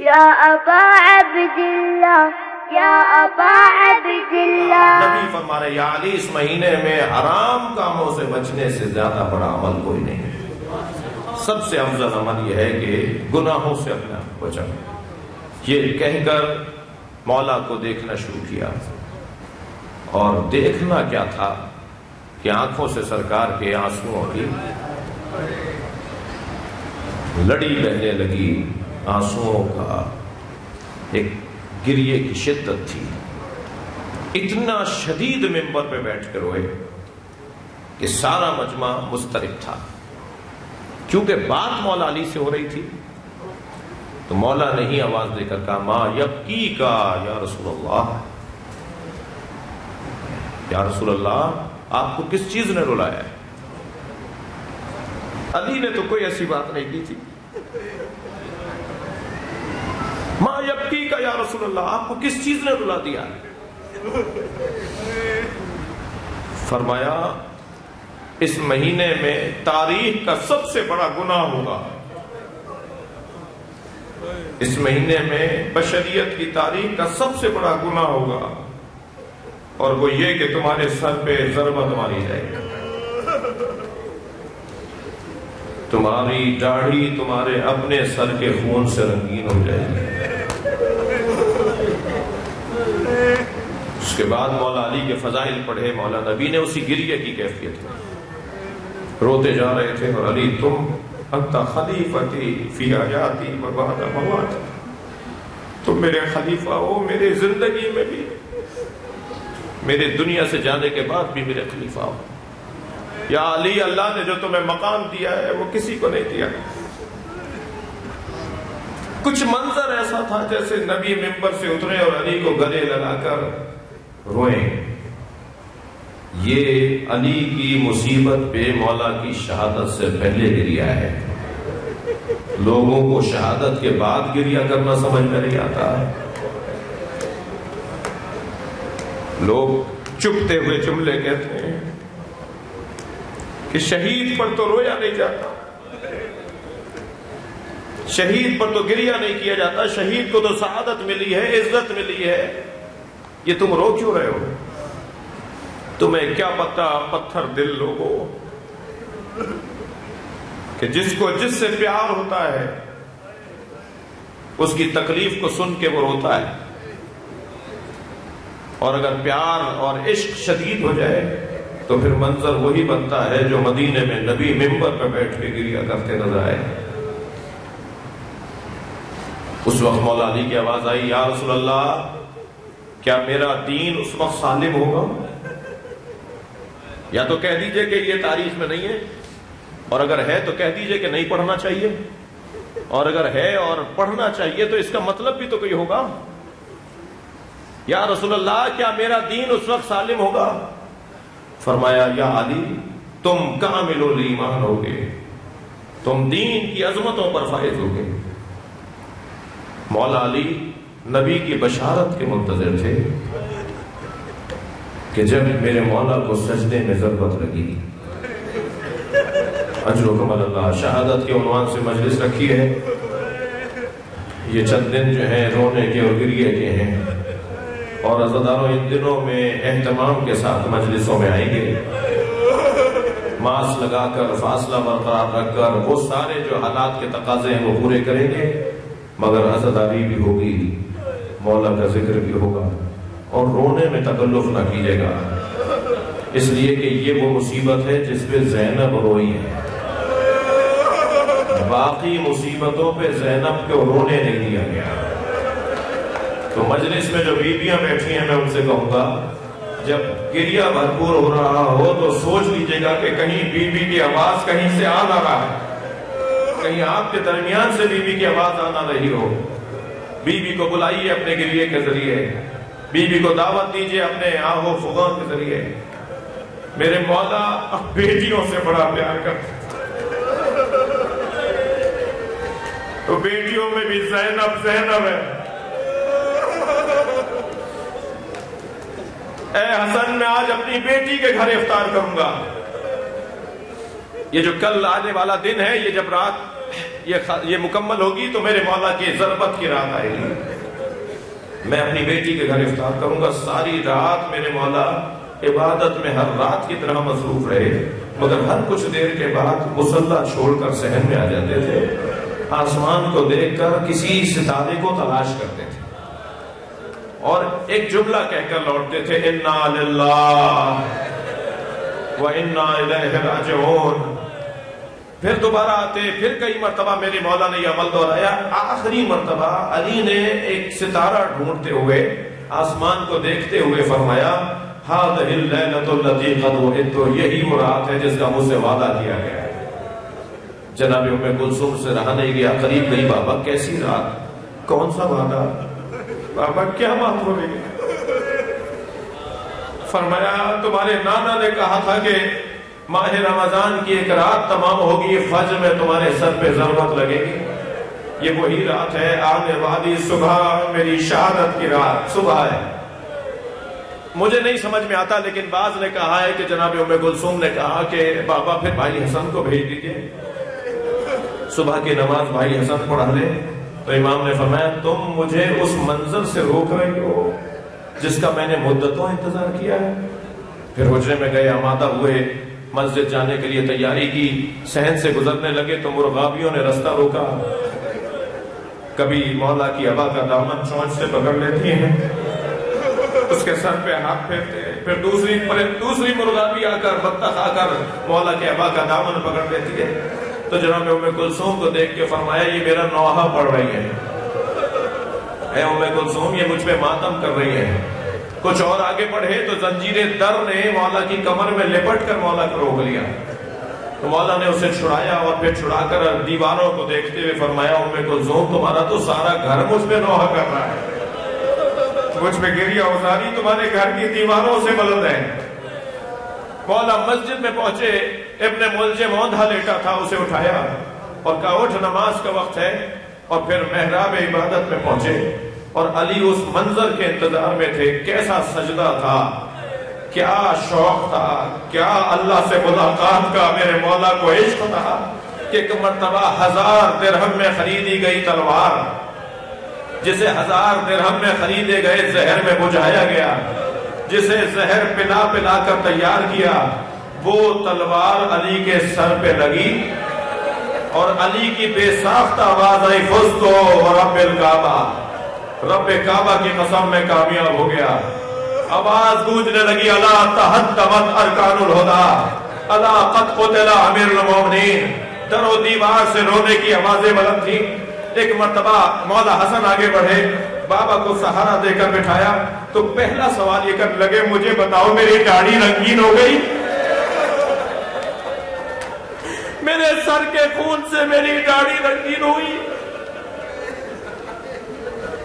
یا ابا عبداللہ یا ابا عبداللہ. نبی فرما رہے یا علی اس مہینے میں حرام کاموں سے بچنے سے زیادہ بڑا عمل کوئی نہیں ہے. سب سے افضل عمل یہ ہے کہ گناہوں سے اپنے آپ کو بچاؤ. یہ کہہ کر مولا کو دیکھنا شروع کیا. اور دیکھنا کیا تھا کہ آنکھوں سے سرکار کے آنسوؤں کی لڑی بہنے لگی. آنسوؤں کا ایک گریے کی شدت تھی. اتنا شدید ممبر پہ بیٹھ کر روئے کہ سارا مجمع مضطرب تھا. کیونکہ بات مولا علی سے ہو رہی تھی تو مولا نے ہی آواز دے کر کہا ما یبکی کا یا رسول اللہ. یا رسول اللہ آپ کو کس چیز نے رلایا ہے؟ علی نے تو کوئی ایسی بات نہیں کی تھی. ما یبکی کا یا رسول اللہ آپ کو کس چیز نے رلا دیا؟ فرمایا اس مہینے میں تاریخ کا سب سے بڑا گناہ ہوگا. اس مہینے میں بشریت کی تاریخ کا سب سے بڑا گناہ ہوگا اور وہ یہ کہ تمہارے سر پہ ضربت ماری جائے گی. تمہاری داڑھی تمہارے اپنے سر کے خون سے رنگین ہو جائے گی. اس کے بعد مولا علی کے فضائل پڑھے. مولا نبی نے اسی گریے کی کیفیت میں روتے جا رہے تھے. اور علی تم انت خلیفتی فی حیاتی و بعد مماتی. تم میرے خلیفہ ہو میرے زندگی میں بھی, میرے دنیا سے جانے کے بعد بھی میرے خلیفہ ہو. یا علی اللہ نے جو تمہیں مقام دیا ہے وہ کسی کو نہیں دیا. کچھ منظر ایسا تھا جیسے نبی ممبر سے اترے اور علی کو گلے لگا کر روئیں. یہ علی کی مصیبت پہ مولا کی شہادت سے پہلے گریا ہے. لوگوں کو شہادت کے بعد گریا کرنا سمجھ میں نہیں آتا. لوگ چپتے ہوئے جملے کہتے ہیں کہ شہید پر تو رویا نہیں جاتا, شہید پر تو گریا نہیں کیا جاتا, شہید کو تو سعادت ملی ہے, عزت ملی ہے, یہ تم رو کیوں رہے ہو؟ تمہیں کیا پتہ پتھر دل لوگوں کہ جس کو جس سے پیار ہوتا ہے اس کی تکلیف کو سن کے وہ روتا ہے. اور اگر پیار اور عشق شدید ہو جائے تو پھر منظر وہی بنتا ہے جو مدینے میں نبی ممبر پہ بیٹھ کے گریا کرتے نظر آئے. اس وقت مولا علی کی آواز آئی یا رسول اللہ کیا میرا دین اس وقت سالم ہوگا؟ یا تو کہہ دیجئے کہ یہ تاریخ میں نہیں ہے, اور اگر ہے تو کہہ دیجئے کہ نہیں پڑھنا چاہیے, اور اگر ہے اور پڑھنا چاہیے تو اس کا مطلب بھی تو کوئی ہوگا. یا رسول اللہ کیا میرا دین اس وقت سالم ہوگا؟ فرمایا یا علی تم کامل الایمان ہوگے, تم دین کی عظمتوں پر فائز ہوگے. مولا علی نبی کی بشارت کے منتظر تھے کہ جب میرے مولا کو سجدے میں ضربت لگی. اجرکم اللہ, شہادت کے عنوان سے مجلس رکھی ہے. یہ چند دن جو ہیں رونے کے اور گریے کے ہیں, اور عزاداروں ان دنوں میں اہتمام کے ساتھ مجلسوں میں آئیں گے, ماسک لگا کر فاصلہ برقرار رکھ کر وہ سارے جو حالات کے تقاضے ہیں وہ پورے کریں گے, مگر عزاداری بھی ہوگی, مولا کا ذکر بھی ہوگا, اور رونے میں تکلف نہ کیجیے گا, اس لیے کہ یہ وہ مصیبت ہے جس پہ زینب روئی ہے. باقی مصیبتوں پہ زینب کو رونے نہیں دیا گیا. تو مجلس میں جو بیویاں بیٹھی ہیں میں ان سے کہوں گا جب گریہ بھرپور ہو رہا ہو تو سوچ لیجئے گا کہ کہیں بیوی کی آواز کہیں سے آ نہ رہا ہے, کہیں آپ کے درمیان سے بیوی کی آواز آنا رہی ہو. بیوی کو بلائیے اپنے گریے کے ذریعے, بیوی کو دعوت دیجئے اپنے آہ و فغاں کے ذریعے. میرے مولا بیٹیوں سے بڑا پیار کرتے تو بیٹیوں میں بھی زینب زینب ہے. اے حسن میں آج اپنی بیٹی کے گھر افطار کروں گا. یہ جو کل آنے والا دن ہے, یہ جب رات یہ مکمل ہوگی تو میرے مولا کی ضربت کی رات آئے گی، میں اپنی بیٹی کے گھر افطار کروں گا۔ ساری رات میرے مولا عبادت میں ہر رات کی طرح مصروف رہے، مگر ہر کچھ دیر کے بعد مصلی چھوڑ کر صحن میں آ جاتے تھے، آسمان کو دیکھ کر کسی ستارے کو تلاش کرتے تھے اور ایک جملہ کہہ کر لوٹتے تھے، انا للہ وانا الیہ راجعون۔ پھر دوبارہ آتے، پھر کئی مرتبہ میرے مولا نے یہ عمل دہرایا۔ آخری مرتبہ علی نے ایک ستارہ ڈھونڈتے ہوئے آسمان کو دیکھتے ہوئے فرمایا، هذه الليلة التي قد وعدت، یہی وہ رات ہے جس کا مجھ سے وعدہ کیا گیا ہے۔ جناب ام کلثوم سے رہا نہیں گیا، قریب گئی، بابا کیسی رات، کون سا وعدہ، بابا کیا بات ہو رہی ہے؟ فرمایا تمہارے نانا نے کہا تھا کہ ماہ رمضان کی ایک رات تمام ہوگی، فجر میں تمہارے سر پہ ضربت لگے گی، یہ وہی رات ہے، آنے والی صبح میری شہادت کی رات صبح ہے۔ مجھے نہیں سمجھ میں آتا، لیکن بعض نے کہا ہے کہ جناب ام کلثوم نے کہا کہ بابا پھر بھائی حسن کو بھیج دیجئے، صبح کی نماز بھائی حسن پڑھا لے۔ تو امام نے فرمایا تم مجھے اس منظر سے روک رہے ہو جس کا میں نے مدتوں انتظار کیا ہے۔ پھر حجرے میں گئے، آمادہ ہوئے، مسجد جانے کے لیے تیاری کی، صحن سے گزرنے لگے تو مرغابیوں نے رستہ روکا، کبھی مولا کی ابا کا دامن چونچ سے پکڑ لیتی ہیں، اس کے سر پہ ہاتھ پھیرتے، پھر دوسری مرغابی آ کر بطخ آ کر مولا کے ابا کا دامن پکڑ لیتی ہے۔ تو جناب ام کلثوم کو دیکھ کے فرمایا یہ میرا نوحہ پڑھ رہی ہے، اے ام کلثوم یہ مجھ پہ ماتم کر رہی ہے۔ کچھ اور آگے بڑھے تو زنجیر در نے مولا کی کمر میں لپٹ کر مولا کو روک لیا، تو مولا نے اسے چھڑایا اور پھر چھڑا کر دیواروں کو دیکھتے ہوئے فرمایا ام کلثوم تمہارا تو سارا گھر مجھ پہ نوحہ کر رہا ہے، مجھ پہ گریہ اوزاری تمہارے گھر کی دیواروں سے بلند ہے۔ مولا مسجد میں پہنچے، ابن ملجم اوندھا لیٹا تھا، اسے اٹھایا اور کہا اٹھ نماز کا وقت ہے، اور پھر محراب عبادت میں پہنچے اور علی اس منظر کے انتظار میں تھے، کیسا سجدہ تھا، کیا شوق تھا، کیا اللہ سے ملاقات کا میرے مولا کو عشق تھا کہ ایک مرتبہ 1000 درہم میں خریدی گئی تلوار جسے 1000 درہم میں خریدے گئے زہر میں بجھایا گیا، جسے زہر پلا پلا کر تیار کیا، وہ تلوار علی کے سر پہ لگی اور علی کی بے ساختہ آواز آئی فزتو ورب الکعبہ، رب کعبہ کی قسم میں کامیاب ہو گیا۔ آواز گونجنے لگی الا تحطمت ارکان الہدی، الا قد قتل امیر المومنین، در و دیوار سے رونے کی آوازیں بلند تھیں۔ ایک مرتبہ مولا حسن آگے بڑھے، بابا کو سہارا دے کر بٹھایا تو پہلا سوال یہ کرنے لگے مجھے بتاؤ میری داڑھی رنگین ہو گئی؟ میرے سر کے خون سے میری داڑھی رنگین ہوئی؟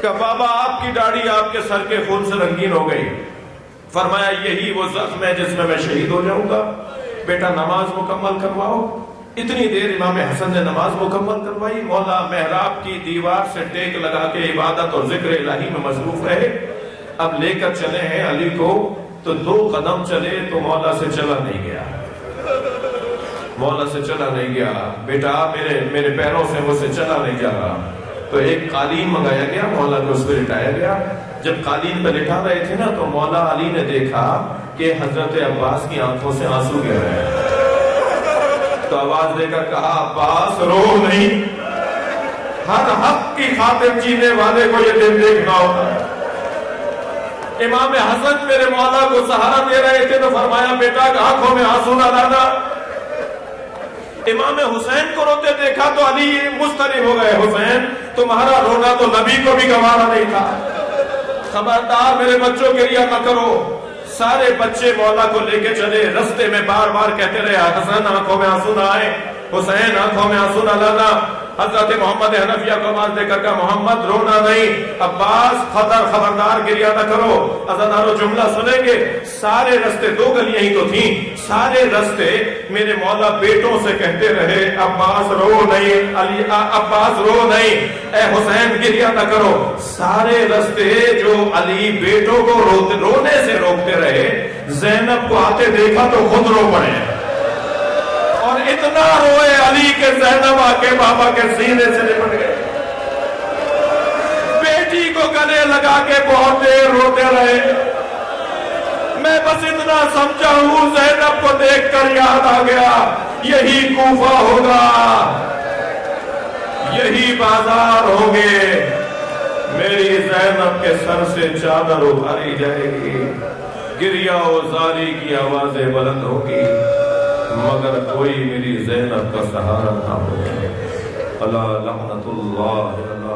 کہ بابا آپ کی داڑھی آپ کے سر کے خون سے رنگین ہو گئی۔ فرمایا یہی وہ زخم ہے جس میں میں شہید ہو جاؤں گا، بیٹا نماز مکمل کرواؤ۔ اتنی دیر امام حسن نے نماز مکمل کروائی، مولا محراب کی دیوار سے ٹیک لگا کے عبادت اور ذکر الہی میں مصروف رہے۔ اب لے کر چلے ہیں علی کو، تو 2 قدم چلے تو مولا سے چلا نہیں گیا، مولا سے چلا نہیں گیا، بیٹا میرے پیروں سے مجھ سے چلا نہیں جا رہا۔ تو ایک قالین منگایا گیا، مولا کو اس پہ لٹایا گیا۔ جب قالین پہ لٹا رہے تھے نا تو مولا علی نے دیکھا کہ حضرت عباس کی آنکھوں سے آنسو گر رہے ہیں، تو آواز دے کر کہا عباس رو نہیں، ہر حق کی خاطر جینے والے کو یہ دن دیکھنا ہوتا ہے۔ امام حسن میرے مولا کو سہارا دے رہے تھے تو فرمایا بیٹا آنکھوں میں آنسو نہ لانا۔ امام حسین کو روتے دیکھا تو علی مضطرب ہو گئے، حسین تمہارا رونا تو نبی کو بھی گوارا نہیں تھا، خبردار میرے بچوں کے ریا نہ کرو۔ سارے بچے مولا کو لے کے چلے، رستے میں بار بار کہتے رہے حسن آنکھوں میں آنسو نہ آئے، حسین آنکھوں میں آنسو نہ لانا۔ حضرت محمد حنفیہ کو آواز دے کر کہا محمد رونا نہیں، عباس خبردار گریہ نہ کرو۔ عزادارو جملہ سنیں گے، سارے رستے 2 گلیاں ہی تو تھیں، سارے رستے میرے مولا بیٹوں سے کہتے رہے عباس رو نہیں، عباس رو نہیں، اے حسین گریہ نہ کرو۔ سارے رستے جو علی بیٹوں کو رونے سے روکتے رہے، زینب کو آتے دیکھا تو خود رو پڑے، اور اتنا روئے علی کے زینب آ کے بابا کے سینے سے لپٹ گئے، بیٹی کو گلے لگا کے بہت دیر روتے رہے۔ میں بس اتنا سمجھا ہوں زینب کو دیکھ کر یاد آ گیا یہی کوفہ ہوگا، یہی بازار ہوں گے، میری زینب کے سر سے چادر اتاری جائے گی، گریہ و زاری کی آوازیں بلند ہوگی، مگر کوئی میری زینب کا سہارا نہ ہوگا۔ اللہ لعنت اللہ